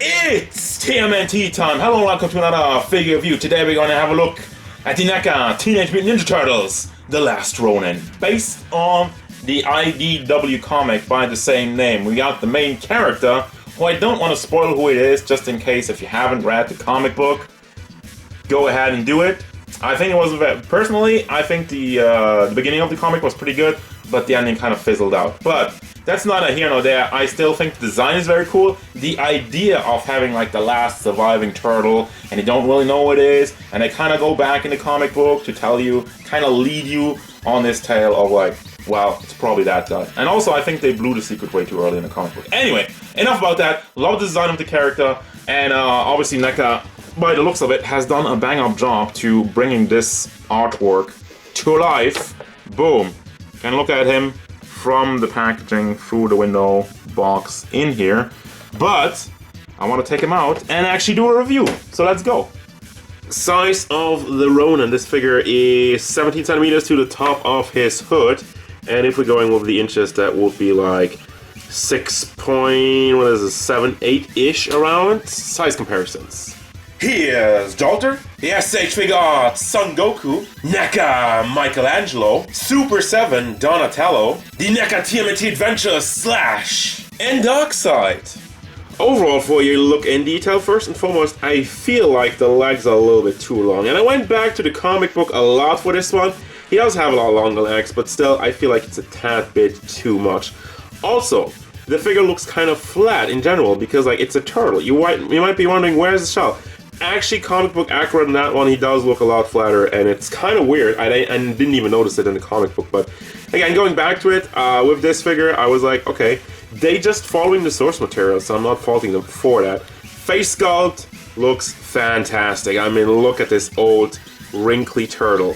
It's TMNT time. Hello and welcome to another figure review. Today we're going to have a look at the Neca Teenage Mutant Ninja Turtles, The Last Ronin. Based on the IDW comic by the same name. We got the main character, who I don't want to spoil who it is, just in case if you haven't read the comic book, go ahead and do it. I think it was, personally, I think the beginning of the comic was pretty good, but the ending kind of fizzled out. But that's neither here nor there. I still think the design is very cool. The idea of having like the last surviving turtle, and you don't really know what it is, and they kind of go back in the comic book to tell you, kind of lead you on this tale of like, well, it's probably that guy. And also, I think they blew the secret way too early in the comic book. Anyway, enough about that. Love the design of the character, and obviously Neca, by the looks of it, has done a bang-up job to bringing this artwork to life. Boom. Can look at him from the packaging through the window box in here. But I want to take him out and actually do a review. So let's go. Size of the Ronin. This figure is 17 centimeters to the top of his hood. And if we're going with the inches, that would be like 7-8-ish around. Size comparisons. Here's Dalter, the SH Figure Arts Son Goku, Neca Michelangelo, Super 7 Donatello, the Neca TMNT Adventures Slash, and Darkseid. Overall, for your look in detail, first and foremost, I feel like the legs are a little bit too long. And I went back to the comic book a lot for this one. He does have a lot longer legs, but still, I feel like it's a tad bit too much. Also, the figure looks kind of flat in general because like it's a turtle. You might be wondering, where's the shell? Actually, comic book accurate in that one, he does look a lot flatter, and it's kind of weird. I didn't even notice it in the comic book, but again, going back to it, with this figure, I was like, okay, they just following the source material, so I'm not faulting them for that. Face sculpt looks fantastic. I mean, look at this old, wrinkly turtle.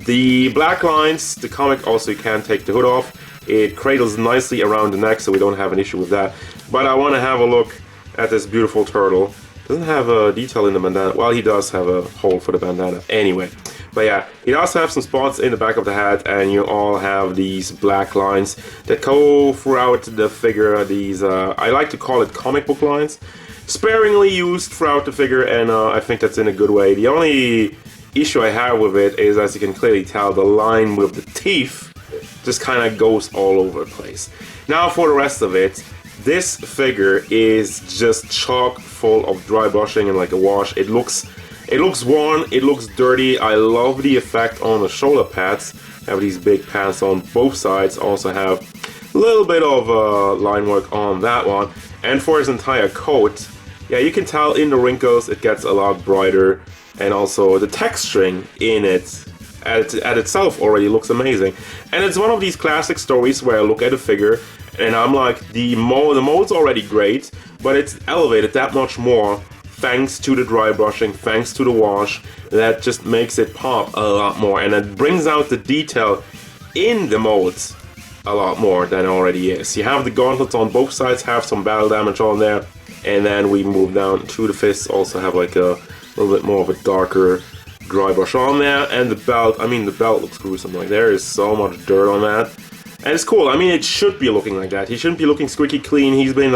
The black lines, the comic also, you can take the hood off. It cradles nicely around the neck, so we don't have an issue with that. But I want to have a look at this beautiful turtle. Doesn't have a detail in the bandana. Well, he does have a hole for the bandana anyway. But yeah, he does have some spots in the back of the hat, and you all have these black lines that go throughout the figure. These, I like to call it comic book lines. Sparingly used throughout the figure, and I think that's in a good way. The only issue I have with it is, as you can clearly tell, the line with the teeth just kind of goes all over the place. Now for the rest of it, this figure is just chock full of dry brushing and like a wash. It looks worn, it looks dirty. I love the effect on the shoulder pads. Have these big pads on both sides. Also have a little bit of line work on that one. And for his entire coat, yeah, you can tell in the wrinkles it gets a lot brighter. And also the texturing in it at itself already looks amazing. And it's one of these classic stories where I look at a figure and I'm like, the mold's already great, but it's elevated that much more thanks to the dry brushing, thanks to the wash. That just makes it pop a lot more, and it brings out the detail in the molds a lot more than it already is. You have the gauntlets on both sides, have some battle damage on there, and then we move down to the fists, also have like a little bit more of a darker dry brush on there, and the belt, I mean the belt looks gruesome. Like there is so much dirt on that. And it's cool. I mean, it should be looking like that. He shouldn't be looking squeaky clean. He's been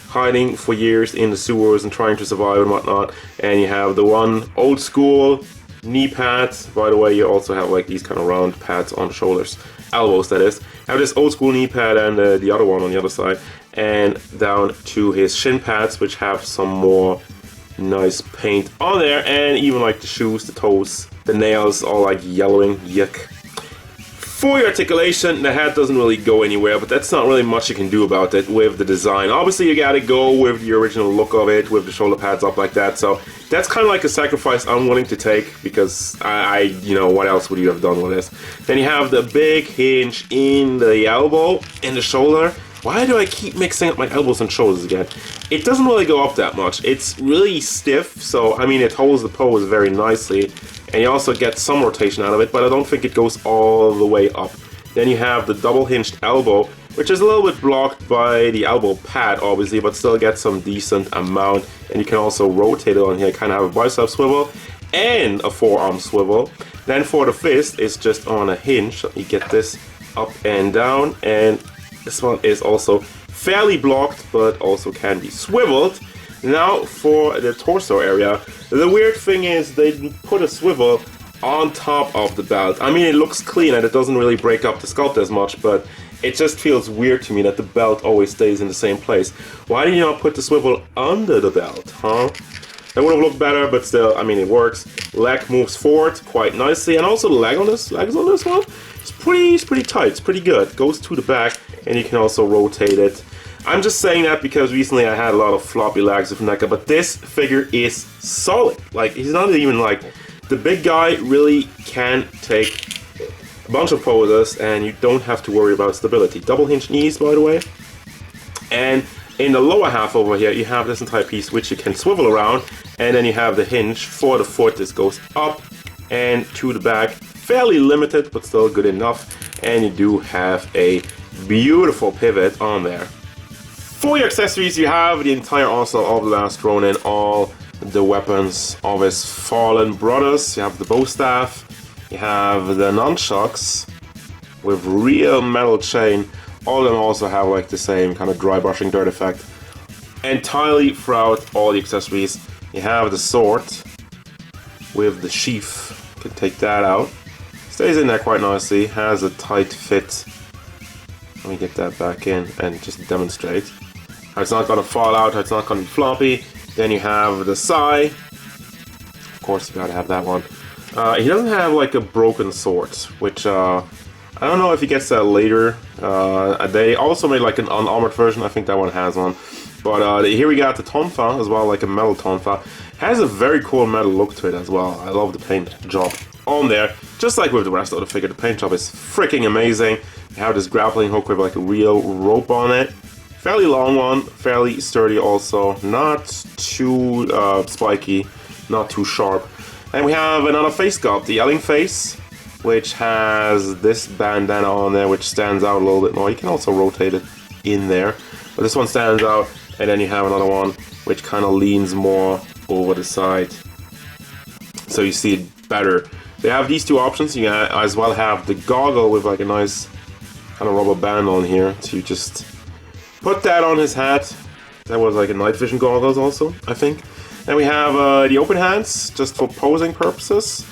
hiding for years in the sewers and trying to survive and whatnot. And you have the one old school knee pads. By the way, you also have like these kind of round pads on shoulders, elbows that is. Have this old school knee pad and the other one on the other side. And down to his shin pads, which have some more nice paint on there. And even like the shoes, the toes, the nails, all like yellowing. Yuck. For your articulation, the hat doesn't really go anywhere, but that's not really much you can do about it with the design. Obviously, you gotta go with the original look of it, with the shoulder pads up like that, so that's kind of like a sacrifice I'm willing to take, because you know, what else would you have done with this? Then you have the big hinge in the elbow, in the shoulder. Why do I keep mixing up my elbows and shoulders again? It doesn't really go up that much. It's really stiff, so, I mean, it holds the pose very nicely. And you also get some rotation out of it, but I don't think it goes all the way up. Then you have the double hinged elbow, which is a little bit blocked by the elbow pad, obviously, but still gets some decent amount. And you can also rotate it on here, kind of have a bicep swivel and a forearm swivel. Then for the fist, it's just on a hinge. So you get this up and down, and this one is also fairly blocked, but also can be swiveled. Now for the torso area, the weird thing is they put a swivel on top of the belt. I mean, it looks clean and it doesn't really break up the sculpt as much, but it just feels weird to me that the belt always stays in the same place. Why do you not put the swivel under the belt, huh? That would have looked better, but still, I mean, it works. Leg moves forward quite nicely, and also the legs on this one, it's pretty tight, it's pretty good. Goes to the back, and you can also rotate it. I'm just saying that because recently I had a lot of floppy legs with Neca, but this figure is solid. Like, he's not even like, the big guy really can take a bunch of poses, and you don't have to worry about stability. Double hinge knees, by the way. And in the lower half over here, you have this entire piece which you can swivel around, and then you have the hinge for the foot. This goes up and to the back. Fairly limited, but still good enough. And you do have a beautiful pivot on there. For your accessories, you have the entire arsenal of the Last Ronin, all the weapons of his fallen brothers. You have the bow staff, you have the nunchucks with real metal chain. All of them also have like the same kind of dry brushing dirt effect. Entirely throughout all the accessories, you have the sword with the sheath. You can take that out. Stays in there quite nicely, has a tight fit. Let me get that back in and just demonstrate how it's not going to fall out, how it's not going to be floppy. Then you have the sai. Of course, you gotta have that one. He doesn't have like a broken sword, which I don't know if he gets that later. They also made like an unarmored version. I think that one has one. But here we got the tonfa as well, like a metal tonfa. Has a very cool metal look to it as well. I love the paint job on there. Just like with the rest of the figure, the paint job is freaking amazing. You have this grappling hook with like a real rope on it. Fairly long one, fairly sturdy also. Not too spiky, not too sharp. And we have another face sculpt, the yelling face, which has this bandana on there, which stands out a little bit more. You can also rotate it in there, but this one stands out. And then you have another one, which kind of leans more over the side, so you see it better. They have these two options. You as well have the goggle with like a nice kind of rubber band on here to just put that on his hat. That was like a night vision goggles also, I think. Then we have the open hands, just for posing purposes.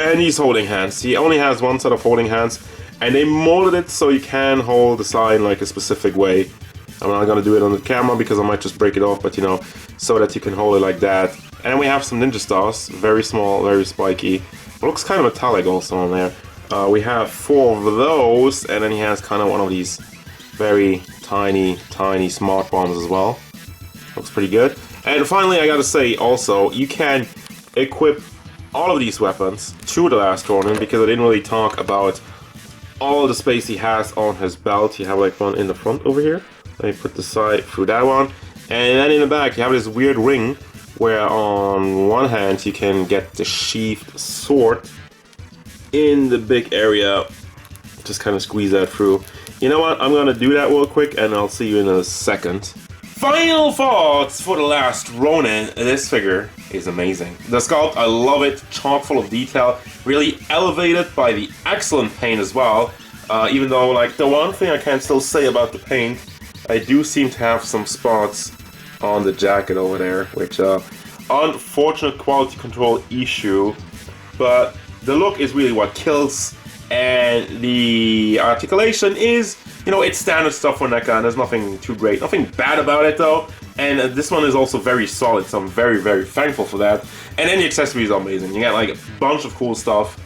And he's holding hands. He only has one set of holding hands, and they molded it so you can hold the sign like a specific way. I'm not gonna do it on the camera because I might just break it off, but you know, so that you can hold it like that. And we have some ninja stars, very small, very spiky. It looks kind of metallic also on there. We have 4 of those, and then he has kind of one of these very tiny smart bombs as well. Looks pretty good. And finally, I gotta say also, you can equip all of these weapons to the Last Ronin, because I didn't really talk about all the space he has on his belt. You have like one in the front over here. Let me put the side through that one. And then in the back, you have this weird ring where on one hand you can get the sheathed sword in the big area. Just kind of squeeze that through. You know what? I'm gonna do that real quick and I'll see you in a second. Final thoughts for the Last Ronin. This figure is amazing. The sculpt, I love it. Chock full of detail. Really elevated by the excellent paint as well. Even though, like, the one thing I can still say about the paint, I do seem to have some spots on the jacket over there, which unfortunate quality control issue, but the look is really what kills, and the articulation is, you know, it's standard stuff for Neca, and there's nothing too great, nothing bad about it though, and this one is also very solid, so I'm very thankful for that. And then the accessories are amazing. You get like a bunch of cool stuff,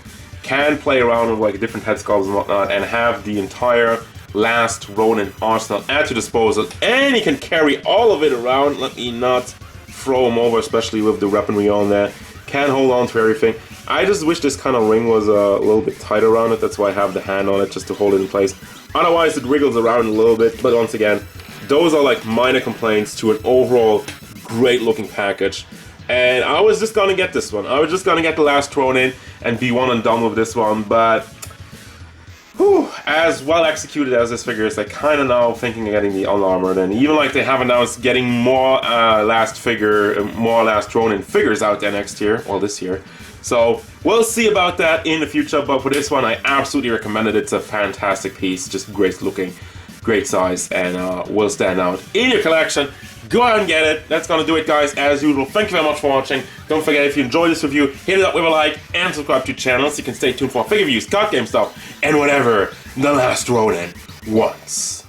can play around with like different head sculpts and whatnot, and have the entire Last Ronin arsenal at your disposal, and you can carry all of it around. Let me not throw them over, especially with the weaponry on there. Can hold on to everything. I just wish this kind of ring was a little bit tight around it. That's why I have the hand on it, just to hold it in place. Otherwise it wriggles around a little bit, but once again, those are like minor complaints to an overall great looking package. And I was just gonna get this one. I was just gonna get the Last Ronin and be one and done with this one, but as well executed as this figure is, I kind of now thinking of getting the unarmored, and even like they have announced getting more Last Ronin figures out there next year, well this year. So we'll see about that in the future, but for this one I absolutely recommend it. It's a fantastic piece, just great looking, great size, and will stand out in your collection. go out and get it. That's gonna do it, guys, as usual. Thank you very much for watching. Don't forget, if you enjoyed this review, hit it up with a like and subscribe to the channel so you can stay tuned for figure reviews, card game stuff, and whatever The Last Ronin wants.